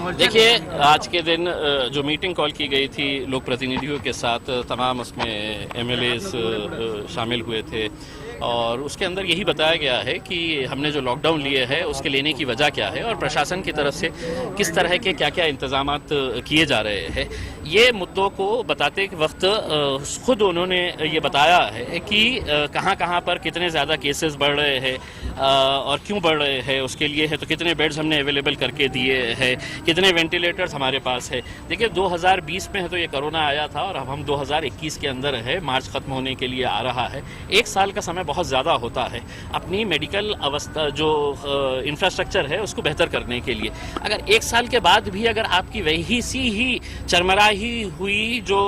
देखिए, आज के दिन जो मीटिंग कॉल की गई थी लोक प्रतिनिधियों के साथ, तमाम उसमें एमएलएस शामिल हुए थे और उसके अंदर यही बताया गया है कि हमने जो लॉकडाउन लिए है उसके लेने की वजह क्या है और प्रशासन की तरफ से किस तरह के क्या क्या इंतजामात किए जा रहे हैं। ये मुद्दों को बताते वक्त खुद उन्होंने ये बताया है कि कहाँ कहाँ पर कितने ज़्यादा केसेस बढ़ रहे हैं और क्यों बढ़ रहे हैं, उसके लिए है तो कितने बेड्स हमने अवेलेबल करके दिए हैं, कितने वेंटिलेटर्स हमारे पास है। देखिए, 2020 में है तो ये कोरोना आया था और अब हम 2021 के अंदर है, मार्च खत्म होने के लिए आ रहा है। एक साल का समय बहुत ज़्यादा होता है अपनी मेडिकल अवस्था जो इंफ्रास्ट्रक्चर है उसको बेहतर करने के लिए। अगर एक साल के बाद भी अगर आपकी वही सी ही चरमराही हुई जो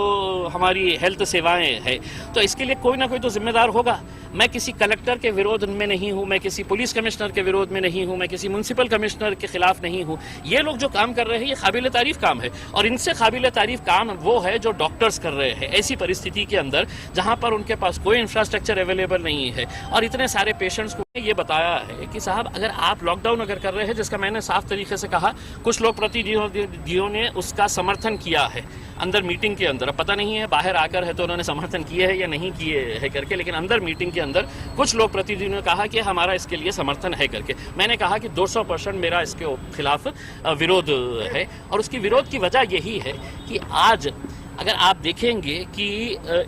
हमारी हेल्थ सेवाएं हैं तो इसके लिए कोई ना कोई तो जिम्मेदार होगा। मैं किसी कलेक्टर के विरोध में नहीं हूं, मैं किसी पुलिस कमिश्नर के विरोध में नहीं हूं, मैं किसी म्युनिसिपल कमिश्नर के खिलाफ नहीं हूं। ये लोग जो काम कर रहे हैं ये काबिल तारीफ काम है और इनसे काबिल तारीफ काम वो है जो डॉक्टर्स कर रहे हैं ऐसी परिस्थिति के अंदर जहां पर उनके पास कोई इंफ्रास्ट्रक्चर अवेलेबल नहीं है और इतने सारे पेशेंट्स को ये बताया है कि साहब अगर आप लॉकडाउन अगर कर रहे हैं, जिसका मैंने साफ तरीके से कहा, कुछ लोग प्रतिनिधियों ने उसका समर्थन किया है अंदर मीटिंग के अंदर। अब पता नहीं है बाहर आकर है तो उन्होंने समर्थन किए है या नहीं किए है करके, लेकिन अंदर मीटिंग के अंदर कुछ लोग प्रतिनिधियों ने कहा कि हमारा इसके लिए समर्थन है करके। मैंने कहा कि 200% मेरा इसके खिलाफ विरोध है और उसकी विरोध की वजह यही है कि आज अगर आप देखेंगे कि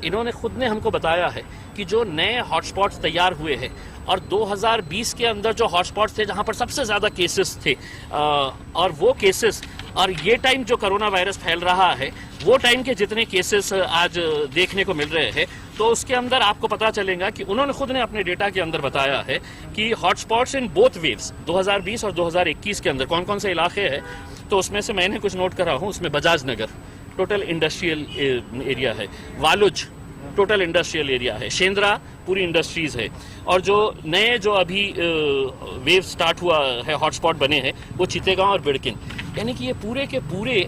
इन्होंने खुद ने हमको बताया है कि जो नए हॉटस्पॉट्स तैयार हुए हैं और 2020 के अंदर जो हॉटस्पॉट्स थे जहां पर सबसे ज़्यादा केसेस थे और वो केसेस और ये टाइम जो कोरोना वायरस फैल रहा है वो टाइम के जितने केसेस आज देखने को मिल रहे हैं तो उसके अंदर आपको पता चलेगा कि उन्होंने खुद ने अपने डेटा के अंदर बताया है कि हॉटस्पॉट्स इन बोथ वेव्स 2020 और 2021 के अंदर कौन कौन से इलाके हैं। तो उसमें से मैंने कुछ नोट करा हूँ, उसमें Bajaj Nagar total industrial area है, वालुज टोटल इंडस्ट्रियल एरिया है, शेंद्रा पूरी इंडस्ट्रीज है और जो नए जो अभी वेव स्टार्ट हुआ है हॉटस्पॉट बने हैं वो चितेगांव और बिड़किन। यानी कि ये पूरे के पूरे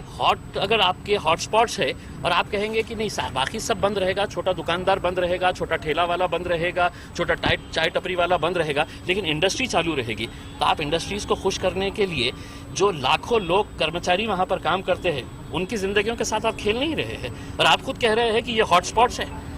अगर आपके हॉटस्पॉट्स है और आप कहेंगे कि नहीं बाकी सब बंद रहेगा, छोटा दुकानदार बंद रहेगा, छोटा ठेला वाला बंद रहेगा, छोटा चाय टपरी वाला बंद रहेगा, लेकिन इंडस्ट्री चालू रहेगी, तो आप इंडस्ट्रीज को खुश करने के लिए जो लाखों लोग कर्मचारी वहाँ पर काम करते हैं उनकी जिंदगियों के साथ आप खेल नहीं रहे हैं और आप खुद कह रहे हैं कि ये हॉटस्पॉट्स है।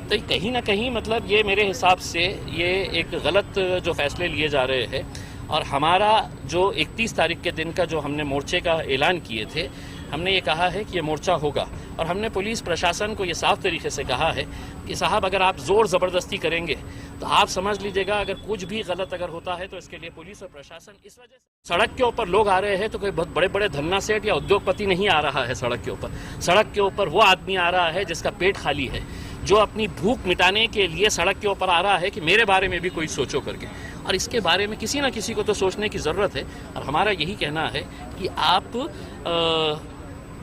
तो कहीं ना कहीं मतलब ये मेरे हिसाब से ये एक गलत जो फैसले लिए जा रहे हैं और हमारा जो 31 तारीख के दिन का जो हमने मोर्चे का ऐलान किए थे, हमने ये कहा है कि ये मोर्चा होगा और हमने पुलिस प्रशासन को ये साफ तरीके से कहा है कि साहब अगर आप जोर ज़बरदस्ती करेंगे तो आप समझ लीजिएगा अगर कुछ भी गलत अगर होता है तो इसके लिए पुलिस और प्रशासन इस वजह से सड़क के ऊपर लोग आ रहे हैं तो कोई बहुत बड़े बड़े धन्ना सेठ या उद्योगपति नहीं आ रहा है सड़क के ऊपर। सड़क के ऊपर वो आदमी आ रहा है जिसका पेट खाली है, जो अपनी भूख मिटाने के लिए सड़क के ऊपर आ रहा है कि मेरे बारे में भी कोई सोचो करके। और इसके बारे में किसी ना किसी को तो सोचने की ज़रूरत है और हमारा यही कहना है कि आप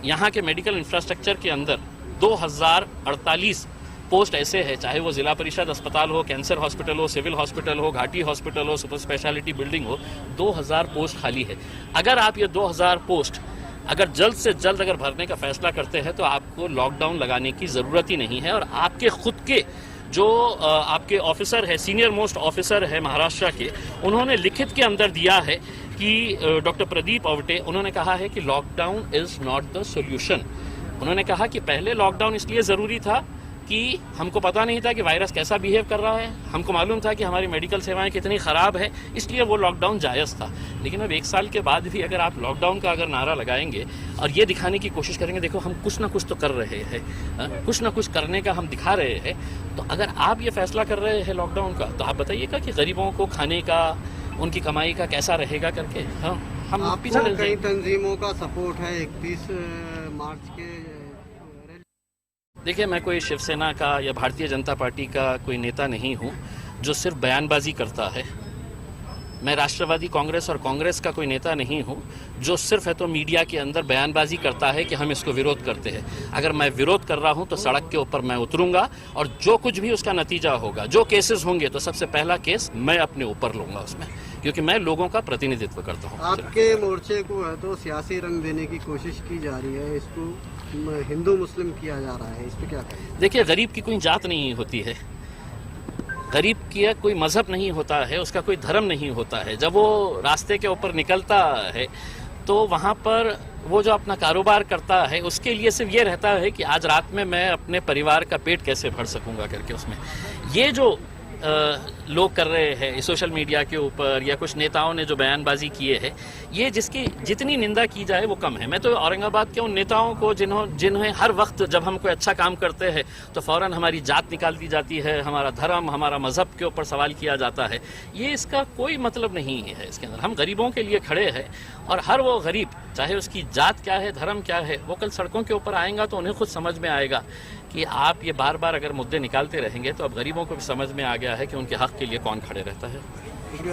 यहाँ के मेडिकल इंफ्रास्ट्रक्चर के अंदर 2048 पोस्ट ऐसे है, चाहे वो ज़िला परिषद अस्पताल हो, कैंसर हॉस्पिटल हो, सिविल हॉस्पिटल हो, घाटी हॉस्पिटल हो, सुपर स्पेशलिटी बिल्डिंग हो, 2000 पोस्ट खाली है। अगर आप ये 2000 पोस्ट अगर जल्द से जल्द अगर भरने का फैसला करते हैं तो आपको लॉकडाउन लगाने की ज़रूरत ही नहीं है। और आपके खुद के जो आपके ऑफिसर है, सीनियर मोस्ट ऑफिसर है महाराष्ट्र के, उन्होंने लिखित के अंदर दिया है कि डॉक्टर प्रदीप अवटे, उन्होंने कहा है कि lockdown is not the solution. उन्होंने कहा कि पहले लॉकडाउन इसलिए ज़रूरी था कि हमको पता नहीं था कि वायरस कैसा बिहेव कर रहा है, हमको मालूम था कि हमारी मेडिकल सेवाएं कितनी ख़राब है, इसलिए वो लॉकडाउन जायज़ था। लेकिन अब एक साल के बाद भी अगर आप लॉकडाउन का अगर नारा लगाएंगे और ये दिखाने की कोशिश करेंगे देखो हम कुछ ना कुछ तो कर रहे हैं, कुछ ना कुछ करने का हम दिखा रहे हैं, तो अगर आप ये फैसला कर रहे हैं लॉकडाउन का तो आप बताइएगा कि गरीबों को खाने का, उनकी कमाई का कैसा रहेगा करके। हाँ, हम पीछे कई तंजीमों का सपोर्ट है 31 मार्च के। देखिए, मैं कोई शिवसेना का या भारतीय जनता पार्टी का कोई नेता नहीं हूँ जो सिर्फ बयानबाजी करता है। मैं राष्ट्रवादी कांग्रेस और कांग्रेस का कोई नेता नहीं हूँ जो सिर्फ है तो मीडिया के अंदर बयानबाजी करता है कि हम इसको विरोध करते हैं। अगर मैं विरोध कर रहा हूँ तो सड़क के ऊपर मैं उतरूंगा और जो कुछ भी उसका नतीजा होगा, जो केसेस होंगे, तो सबसे पहला केस मैं अपने ऊपर लूँगा उसमें, क्योंकि मैं लोगों का प्रतिनिधित्व करता हूँ। आपके मोर्चे को है तो सियासी रंग देने की कोशिश की जा रही है, इसको हिंदू मुस्लिम किया जा रहा है, इस पर क्या कहें? देखिए, गरीब की कोई जात नहीं होती है, गरीब की कोई मजहब नहीं होता है, उसका कोई धर्म नहीं होता है। जब वो रास्ते के ऊपर निकलता है तो वहाँ पर वो जो अपना कारोबार करता है उसके लिए सिर्फ ये रहता है कि आज रात में मैं अपने परिवार का पेट कैसे भर सकूंगा करके उसमें ये जो लोग कर रहे हैं सोशल मीडिया के ऊपर या कुछ नेताओं ने जो बयानबाजी किए हैं ये जिसकी जितनी निंदा की जाए वो कम है। मैं तो औरंगाबाद के उन नेताओं को जिन्हें हर वक्त जब हम कोई अच्छा काम करते हैं तो फौरन हमारी जात निकाल दी जाती है, हमारा धर्म हमारा मजहब के ऊपर सवाल किया जाता है, ये इसका कोई मतलब नहीं है। इसके अंदर हम गरीबों के लिए खड़े हैं और हर वो गरीब चाहे उसकी जात क्या है धर्म क्या है वो कल सड़कों के ऊपर आएगा तो उन्हें खुद समझ में आएगा कि आप ये बार बार अगर मुद्दे निकालते रहेंगे तो अब गरीबों को भी समझ में आ गया है कि उनके हक के लिए कौन खड़े रहता है।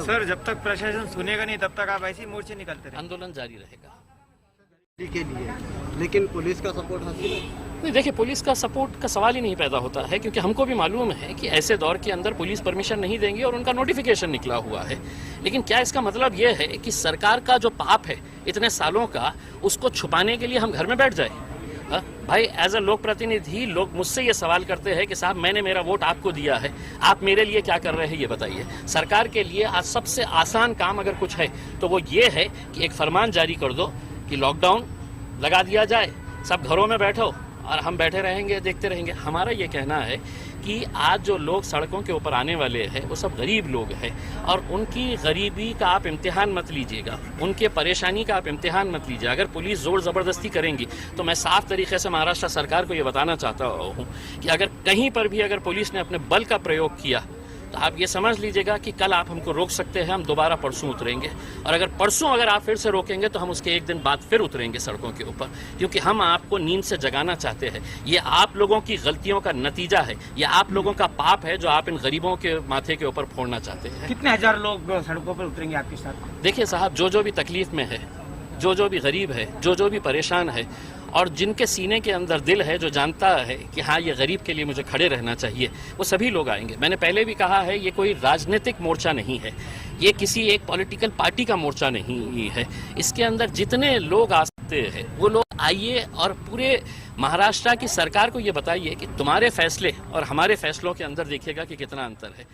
सर जब तक प्रशासन सुनेगा नहीं तब तक आप ऐसे ही मोर्चे निकालते रहेंगे? आंदोलन जारी रहेगा के लिए, लेकिन पुलिस का सपोर्ट हासिल है? नहीं, देखिए पुलिस का सपोर्ट का सवाल ही नहीं पैदा होता है क्योंकि हमको भी मालूम है कि ऐसे दौर के अंदर पुलिस परमिशन नहीं देंगी और उनका नोटिफिकेशन निकला हुआ है। लेकिन क्या इसका मतलब ये है कि सरकार का जो पाप है इतने सालों का उसको छुपाने के लिए हम घर में बैठ जाए? भाई एज अ लोक प्रतिनिधि लोग मुझसे ये सवाल करते हैं कि साहब मैंने मेरा वोट आपको दिया है, आप मेरे लिए क्या कर रहे हैं ये बताइए। सरकार के लिए आज सबसे आसान काम अगर कुछ है तो वो ये है कि एक फरमान जारी कर दो कि लॉकडाउन लगा दिया जाए, सब घरों में बैठो और हम बैठे रहेंगे देखते रहेंगे। हमारा ये कहना है कि आज जो लोग सड़कों के ऊपर आने वाले हैं वो सब गरीब लोग हैं और उनकी गरीबी का आप इम्तिहान मत लीजिएगा, उनके परेशानी का आप इम्तिहान मत लीजिए। अगर पुलिस जोर ज़बरदस्ती करेंगी तो मैं साफ तरीके से महाराष्ट्र सरकार को ये बताना चाहता हूँ कि अगर कहीं पर भी अगर पुलिस ने अपने बल का प्रयोग किया तो आप ये समझ लीजिएगा कि कल आप हमको रोक सकते हैं, हम दोबारा परसों उतरेंगे और अगर परसों अगर आप फिर से रोकेंगे तो हम उसके एक दिन बाद फिर उतरेंगे सड़कों के ऊपर क्योंकि हम आपको नींद से जगाना चाहते हैं। ये आप लोगों की गलतियों का नतीजा है, ये आप लोगों का पाप है जो आप इन गरीबों के माथे के ऊपर फोड़ना चाहते हैं। कितने हजार लोग सड़कों पर उतरेंगे आपके साथ? देखिए साहब जो भी तकलीफ में है, जो भी गरीब है, जो भी परेशान है और जिनके सीने के अंदर दिल है, जो जानता है कि हाँ ये गरीब के लिए मुझे खड़े रहना चाहिए, वो सभी लोग आएंगे। मैंने पहले भी कहा है ये कोई राजनीतिक मोर्चा नहीं है, ये किसी एक पॉलिटिकल पार्टी का मोर्चा नहीं है। इसके अंदर जितने लोग आ सकते हैं वो लोग आइए और पूरे महाराष्ट्र की सरकार को ये बताइए कि तुम्हारे फैसले और हमारे फैसलों के अंदर देखिएगा कि कितना अंतर है।